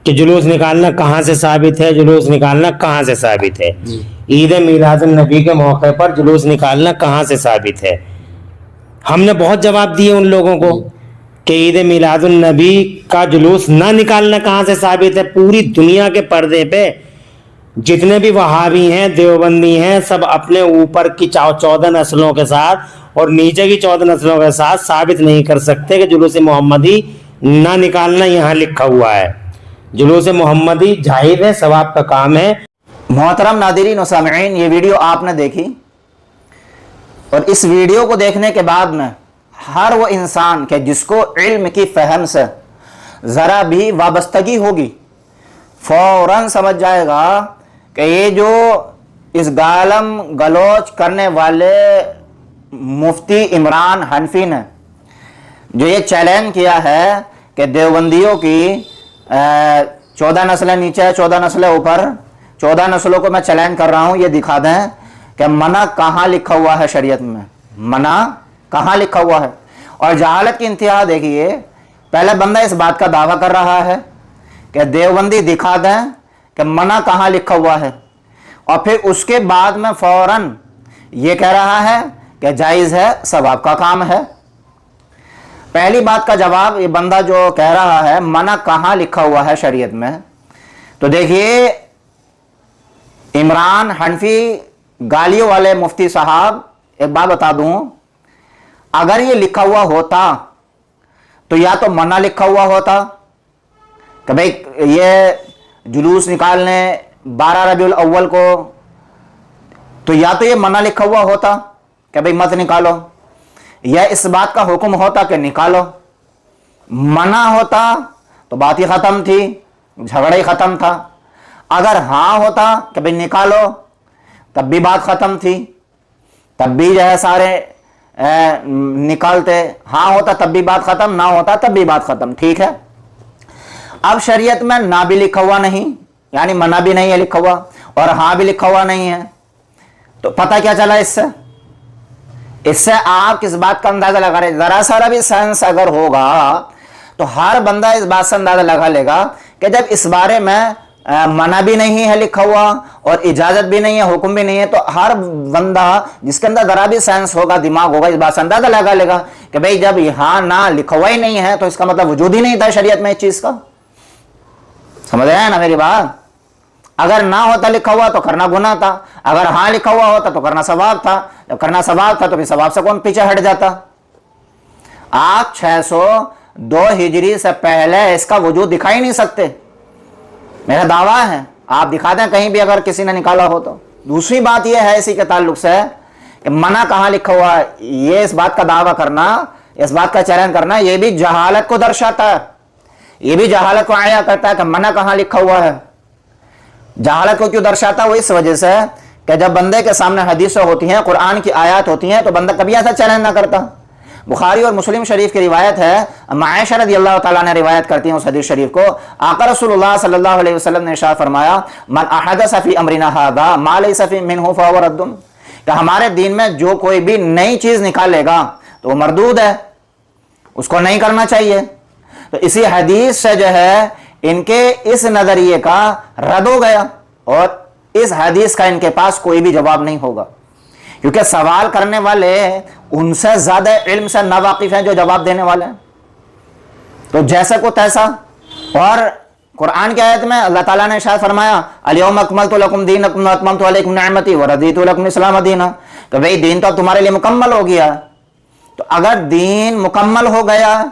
کہ جلوس نکالنا کہاں سے ثابت ہے، جلوس نکالنا کہاں سے ثابت ہے، عید میلاد النبی کے موقع پر جلوس نکالنا کہاں سے ثابت ہے؟ ہم نے بہت جواب دیے ان لوگوں کو کہ عید میلاد النبی کا جلوس نہ نکالنا کہاں سے ثابت ہے۔ پوری دنیا کے پردے پہ جتنے بھی وہابی ہیں، دیوبندی ہیں، سب اپنے اوپر کی 14 نسلوں کے ساتھ اور نیچے کی 14 نسلوں کے ساتھ ثابت نہیں کر سکتے کہ جلوس محمدی نہ نکالنا یہاں لکھا ہوا ہے۔ جلوس محمدی جائز ہے، ثواب کا کام ہے۔ محترم ناظرین و سامعین، یہ ویڈیو آپ نے دیکھی، اور اس ویڈیو کو دیکھنے کے بعد میں ہر وہ انسان کہ جس کو علم کی فہم سے ذرا بھی وابستگی ہوگی فوراً سمجھ جائے گا کہ یہ جو اس گالم گلوچ کرنے والے مفتی عمران حنفی نے جو یہ چیلنج کیا ہے کہ دیوبندیوں کی 14 نسلیں نیچے 14 نسلیں اوپر، 14 نسلوں کو میں چیلنج کر رہا ہوں، یہ دکھا دیں کہ منع کہاں لکھا ہوا ہے شریعت میں، منع کہاں لکھا ہوا ہے۔ اور جہالت کی انتہا دیکھیے، پہلے بندہ اس بات کا دعویٰ کر رہا ہے کہ دیوبندی دکھا دیں کہ منع کہاں لکھا ہوا ہے، اور پھر اس کے بعد میں فوراً یہ کہہ رہا ہے کہ جائز ہے، ثواب کا کام ہے۔ پہلی بات کا جواب یہ بندہ جو کہہ رہا ہے منع کہاں لکھا ہوا ہے شریعت میں، تو دیکھیے عمران حنفی گالیوں والے مفتی صاحب، ایک بات بتا دوں، اگر یہ لکھا ہوا ہوتا تو یا تو منع لکھا ہوا ہوتا کہ بھئی یہ جلوس نکالنے 12 ربیع الاول کو، تو یا تو یہ منع لکھا ہوا ہوتا کہ بھئی مت نکالو، یا اس بات کا حکم ہوتا کہ نکالو۔ منع ہوتا تو بات ہی ختم تھی، جھگڑا ہی ختم تھا۔ اگر ہاں ہوتا کہ بھئی نکالو، تب بھی بات ختم تھی، تب بھی جو ہے سارے نکالتے، ہاں ہوتا تب بھی بات ختم، نہ ہوتا تب بھی بات ختم، ٹھیک ہے۔ اب شریعت میں نہ بھی لکھا ہوا نہیں، یعنی منع بھی نہیں ہے لکھا ہوا، اور ہاں بھی لکھا ہوا نہیں ہے، تو پتہ کیا چلا اس سے آپ کس بات کا اندازہ لگا رہے؟ ذرا سا بھی سائنس اگر ہوگا تو ہر بندہ اس بات سے اندازہ لگا لے گا کہ جب اس بارے میں منع بھی نہیں ہے لکھا ہوا اور اجازت بھی نہیں ہے، حکم بھی نہیں ہے، تو ہر بندہ جس کے اندر ذرا بھی سائنس ہوگا، دماغ ہوگا، اس بات سے اندازہ لگا لے گا کہ بھئی جب یہاں نہ لکھا ہوا ہی نہیں ہے تو اس کا مطلب وجود ہی نہیں تھا شریعت میں اس چیز کا۔ سمجھ رہے ہیں نا میری بات؟ اگر نہ ہوتا لکھا ہوا تو کرنا گناہ تھا، اگر ہاں لکھا ہوا ہوتا تو کرنا ثواب تھا، جب کرنا ثواب تھا تو پھر ثواب سے کون پیچھے ہٹ جاتا؟ آپ 602 ہجری سے پہلے اس کا وجود دکھا ہی نہیں سکتے، میرا دعویٰ ہے، آپ دکھا دیں کہیں بھی اگر کسی نے نکالا ہو تو۔ دوسری بات یہ ہے اسی کے تعلق سے کہ منع کہاں لکھا ہوا ہے، یہ اس بات کا دعویٰ کرنا، اس بات کا چیلنج کرنا، یہ بھی جہالت کو درشاتا ہے، یہ بھی جہالت کو عیاں کرتا ہے کہ منع کہاں لکھا ہوا ہے۔ جہالت کو کیوں درشاتا ہے؟ وہ اس وجہ سے کہ جب بندے کے سامنے حدیثیں ہوتی ہیں، قرآن کی آیات ہوتی ہیں، تو بندہ کبھی ایسا چیلنج نہ کرتا۔ بخاری اور مسلم شریف کی روایت ہے، عائشہ رضی اللہ تعالیٰ نے روایت کرتی ہیں اس حدیث شریف کو، آقا رسول اللہ صلی اللہ علیہ وسلم نے ارشاد فرمایا، من احدث فی امرنا ھذا ما لیس منہ فہو رد، کہ ہمارے دین میں جو کوئی بھی نئی چیز نکالے گا تو وہ مردود ہے، اس کو نہیں کرنا چاہیے۔ تو اسی حدیث سے جو ہے ان کے اس نظریے کا رد ہو گیا، اور اس حدیث کا ان کے پاس کوئی بھی جواب نہیں ہوگا، کیونکہ سوال کرنے والے ان سے زیادہ علم سے ناواقف ہیں جو جواب دینے والے ہیں۔ تو جیسا کو تیسا۔ اور قرآن کی آیت میں اللہ تعالیٰ نے ارشاد فرمایا، الیوم اکملت لکم دینکم واتممت علیکم نعمتی ورضیت لکم الاسلام دینا، کہ بھئی دین تو اب تمہارے لیے مکمل ہو گیا۔ تو اگر دین مکمل ہو گیا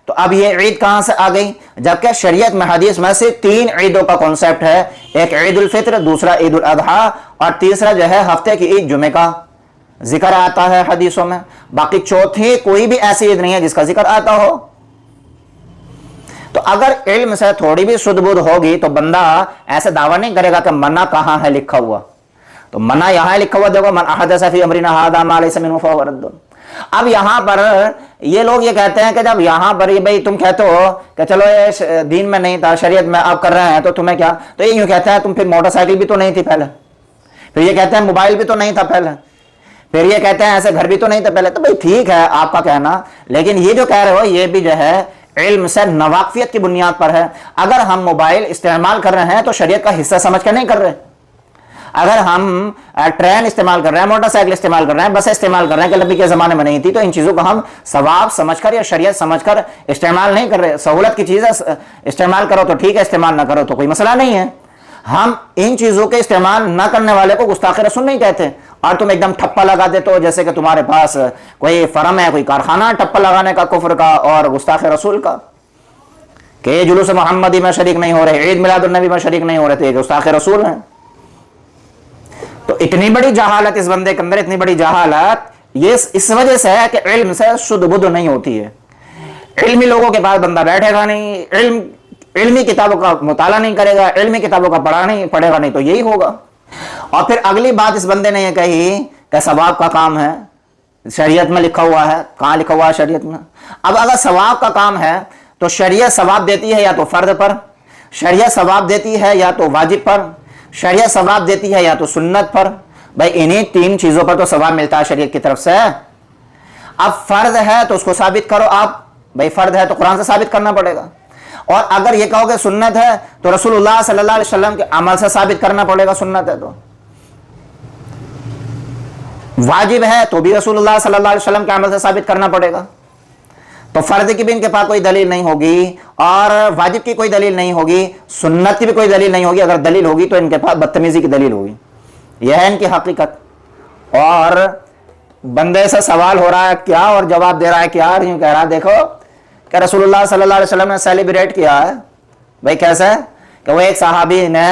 تو اب یہ عید کہاں سے آ گئی؟ جبکہ شریعت میں حدیث میں سے 3 عیدوں کا کانسیپٹ ہے، ایک عید الفطر، دوسرا عید الاضحیٰ، اور تیسرا جو ہے ہفتے کی عید جمعہ کا ذکر آتا ہے حدیثوں میں۔ باقی چوتھی کوئی بھی ایسی عید نہیں ہے جس کا ذکر آتا ہو۔ تو اگر علم سے تھوڑی بھی سدھ بدھ ہوگی تو بندہ ایسے دعویٰ نہیں کرے گا کہ منع کہاں ہے لکھا ہوا، تو منع یہاں لکھا ہوا دیکھو، من احدث فی امرنا ھذا ما لیس منہ فہو رد۔ اب یہاں پر یہ لوگ یہ کہتے ہیں کہ جب یہاں پر یہ بھئی تم کہتے ہو کہ چلو یہ دین میں نہیں تھا، شریعت میں اب کر رہے ہیں، تو تمہیں کیا؟ تو یہ یوں کہتے ہیں تم پھر موٹر سائیکل بھی تو نہیں تھی پہلے، پھر یہ کہتے ہیں موبائل بھی تو نہیں تھا پہلے، پھر یہ کہتے ہیں ایسے گھر بھی تو نہیں تھا پہلے۔ تو بھئی ٹھیک ہے آپ کا کہنا، لیکن یہ جو کہہ رہے ہو یہ بھی جو ہے علم سے ناواقفیت کی بنیاد پر ہے. اگر ہم موبائل استعمال کر رہے ہیں تو شریعت کا حصہ سمجھ کر نہیں کر رہے. اگر ہم ٹرین استعمال کر رہے ہیں, موٹر سائیکل استعمال کر رہے ہیں, بسیں استعمال کر رہے ہیں کہ نبی کے زمانے میں نہیں تھی, تو ان چیزوں کو ہم ثواب سمجھ کر یا شریعت سمجھ کر استعمال نہیں کر رہے. سہولت کی چیز ہے, استعمال کرو تو ٹھیک ہے, استعمال نہ کرو تو کوئی مسئلہ نہیں ہے. ہم ان چیزوں کے استعمال نہ کرنے والے کو گستاخ رسول نہیں کہتے. اور تم ایک دم ٹھپا لگا دیتے ہو جیسے کہ تمہارے پاس کوئی فرم ہے, کوئی کارخانہ ٹھپا لگانے کا, کفر کا اور گستاخ رسول کا, کہ یہ جلوس محمدی میں شریک نہیں ہو رہے, عید میلاد النبی میں شریک نہیں ہو رہے, تو یہ گستاخ رسول ہیں. تو اتنی بڑی جہالت اس بندے کے اندر, اتنی بڑی جہالت یہ اس وجہ سے ہے کہ علم سے شدھ بدھ نہیں ہوتی ہے. علمی لوگوں کے پاس بندہ بیٹھے گا نہیں, علمی کتابوں کا مطالعہ نہیں کرے گا, علمی کتابوں کا پڑھے گا نہیں, تو یہی ہوگا. اور پھر اگلی بات اس بندے نے یہ کہی کہ ثواب کا کام ہے, شریعت میں لکھا ہوا ہے. کہاں لکھا ہوا ہے شریعت میں؟ اب اگر ثواب کا کام ہے تو شریعت ثواب دیتی ہے یا تو فرض پر, شریعت ثواب دیتی ہے یا تو واجب پر, شریعت ثواب دیتی ہے یا تو سنت پر. بھائی انہی تین چیزوں پر تو ثواب ملتا ہے شریعت کی طرف سے. اب فرض ہے تو اس کو ثابت کرو آپ. بھائی فرض ہے تو قرآن سے ثابت کرنا پڑے گا. اور اگر یہ کہو کہ سنت ہے تو رسول اللہ صلی اللہ علیہ وسلم کے عمل سے ثابت کرنا پڑے گا. سنت ہے تو واجب ہے تو بھی رسول اللہ صلی اللہ علیہ وسلم کے عمل سے ثابت کرنا پڑے گا. تو فرض کی بھی ان کے پاس کوئی دلیل نہیں ہوگی, اور واجب کی کوئی دلیل نہیں ہوگی, سنت کی بھی کوئی دلیل نہیں ہوگی. اگر دلیل ہوگی تو ان کے پاس بدتمیزی کی دلیل ہوگی. یہ ہے ان کی حقیقت. اور بندے سے سوال ہو رہا ہے کیا, اور جواب دے رہا ہے کیا, یوں کہہ رہا ہے دیکھو کہ رسول اللہ صلی اللہ علیہ وسلم نے سیلیبریٹ کیا ہے. بھائی کیسے؟ کہ وہ ایک صحابی نے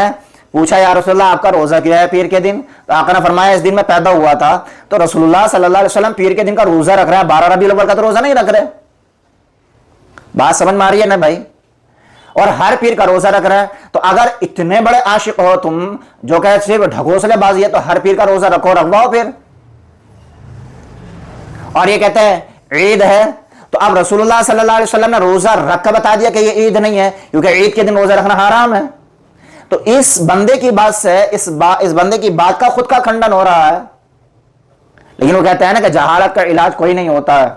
پوچھا یا رسول اللہ آپ کا روزہ کیا ہے پیر کے دن؟ تو آقا نے فرمایا اس دن میں پیدا ہوا تھا. تو رسول اللہ صلی اللہ علیہ وسلم پیر کے دن کا روزہ رکھ رہا ہے, 12 ربیع الاول کا تو روزہ نہیں رکھ رہے. بات سمجھ میں آ رہی ہے نا بھائی؟ اور ہر پیر کا روزہ رکھ رہا ہے. تو اگر اتنے بڑے عاشق ہو تم جو کہ صرف ڈھکوسلے بازی ہے, تو ہر پیر کا روزہ رکھو, رکھواؤ پھر. اور یہ کہتے ہیں عید ہے, تو اب رسول اللہ صلی اللہ علیہ وسلم نے روزہ رکھ کر بتا دیا کہ یہ عید نہیں ہے, کیونکہ عید کے دن روزہ رکھنا حرام ہے. تو اس بندے کی بات سے اس بندے کی بات کا خود کا کھنڈن ہو رہا ہے. لیکن وہ کہتے ہیں نا کہ جہالت کا علاج کوئی نہیں ہوتا ہے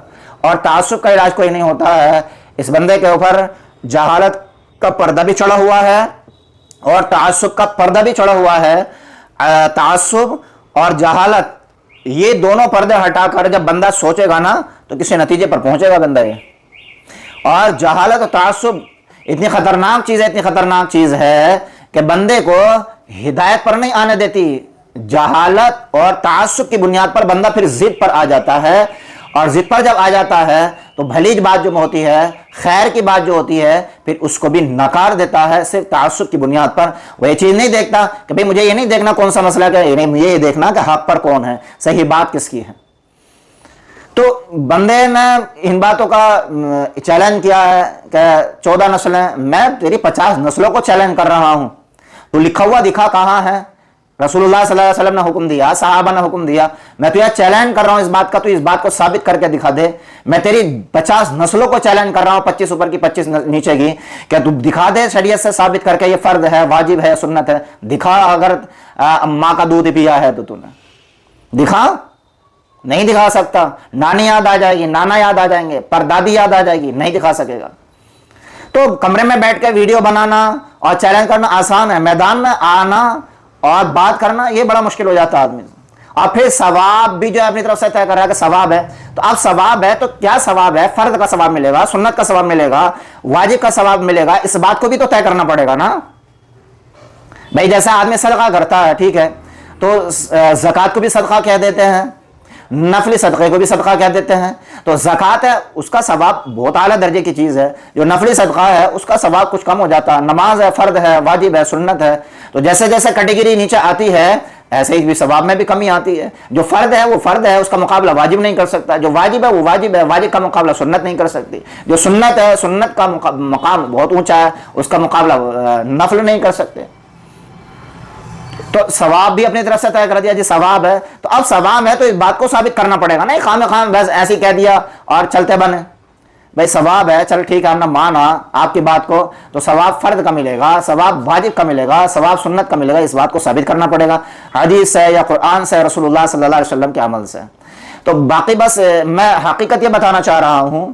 اور تعصب کا علاج کوئی نہیں ہوتا ہے. اس بندے کے اوپر جہالت کا پردہ بھی چڑھا ہوا ہے اور تعصب کا پردہ بھی چڑھا ہوا ہے. تعصب اور جہالت یہ دونوں پردے ہٹا کر جب بندہ سوچے گا نا تو کسی نتیجے پر پہنچے گا بندہ. یہ اور جہالت اور تعصب اتنی خطرناک چیز ہے, اتنی خطرناک چیز ہے کہ بندے کو ہدایت پر نہیں آنے دیتی. جہالت اور تعصب کی بنیاد پر بندہ پھر ضد پر آ جاتا ہے, اور ضد پر جب آ جاتا ہے تو بھلی بات جو ہوتی ہے, خیر کی بات جو ہوتی ہے, پھر اس کو بھی نکار دیتا ہے صرف تعصب کی بنیاد پر. وہ یہ چیز نہیں دیکھتا کہ بھئی مجھے یہ نہیں دیکھنا کون سا مسئلہ ہے, مجھے یہ دیکھنا کہ حق پر کون ہے, صحیح بات کس کی ہے. تو بندے نے ان باتوں کا چیلنج کیا ہے کہ 14 نسلیں, میں تیری 50 نسلوں کو چیلنج کر رہا ہوں, تو لکھا ہوا دکھا کہاں ہے؟ رسول اللہ صلی اللہ علیہ وسلم نے حکم دیا, صحابہ نے حکم دیا, میں تو یہ چیلنج کر رہا ہوں اس بات کا, تو اس بات کو ثابت کر کے دکھا دے. میں تیری 50 نسلوں کو چیلنج کر رہا ہوں, 25 اوپر کی 25 نیچے کی, کہ تو دکھا دے شریعت سے ثابت کر کے یہ فرض ہے, واجب ہے, سنت ہے. دکھا. اگر ماں کا دودھ پیا ہے تو نے دکھا. نہیں دکھا سکتا. نانی یاد آ جائے گی, نانا یاد آ جائیں گے, پردادی یاد آ جائے گی, نہیں دکھا سکے گا. تو کمرے میں بیٹھ کے ویڈیو بنانا اور چیلنج کرنا آسان ہے, میدان میں آنا اور بات کرنا یہ بڑا مشکل ہو جاتا ہے آدمی. اور پھر ثواب بھی جو ہے اپنی طرف سے طے کر رہا ہے کہ ثواب ہے. تو اب ثواب ہے تو کیا ثواب ہے؟ فرض کا ثواب ملے گا, سنت کا ثواب ملے گا, واجب کا ثواب ملے گا. اس بات کو بھی تو طے کرنا پڑے گا نا بھائی. جیسا آدمی صدقہ کرتا ہے, ٹھیک ہے, تو زکوٰۃ کو بھی صدقہ کہہ دیتے ہیں, نفلی صدقے کو بھی صدقہ کہہ دیتے ہیں. تو زکوٰۃ ہے اس کا ثواب بہت اعلیٰ درجے کی چیز ہے, جو نفلی صدقہ ہے اس کا ثواب کچھ کم ہو جاتا ہے. نماز ہے, فرض ہے, واجب ہے, سنت ہے, تو جیسے جیسے کیٹیگری نیچے آتی ہے ایسے ہی بھی ثواب میں بھی کمی آتی ہے. جو فرض ہے وہ فرض ہے, اس کا مقابلہ واجب نہیں کر سکتا. جو واجب ہے وہ واجب ہے, واجب کا مقابلہ سنت نہیں کر سکتی. جو سنت ہے, سنت کا مقام بہت اونچا ہے, اس کا مقابلہ نفل نہیں کر سکتے. تو ثواب بھی اپنی طرف سے طے کر دیا جی ثواب ہے. تو اب ثواب ہے تو اس بات کو ثابت کرنا پڑے گا, نہیں خام خام بس ایسے ہی کہہ دیا اور چلتے بنے. بھائی ثواب ہے, چل ٹھیک ہے, ہم نے مانا آپ کی بات کو, تو ثواب فرض کا ملے گا, ثواب واجب کا ملے گا, ثواب سنت کا ملے گا. اس بات کو ثابت کرنا پڑے گا حدیث سے یا قرآن سے, رسول اللہ صلی اللہ علیہ وسلم کے عمل سے. تو باقی بس میں حقیقت یہ بتانا چاہ رہا ہوں,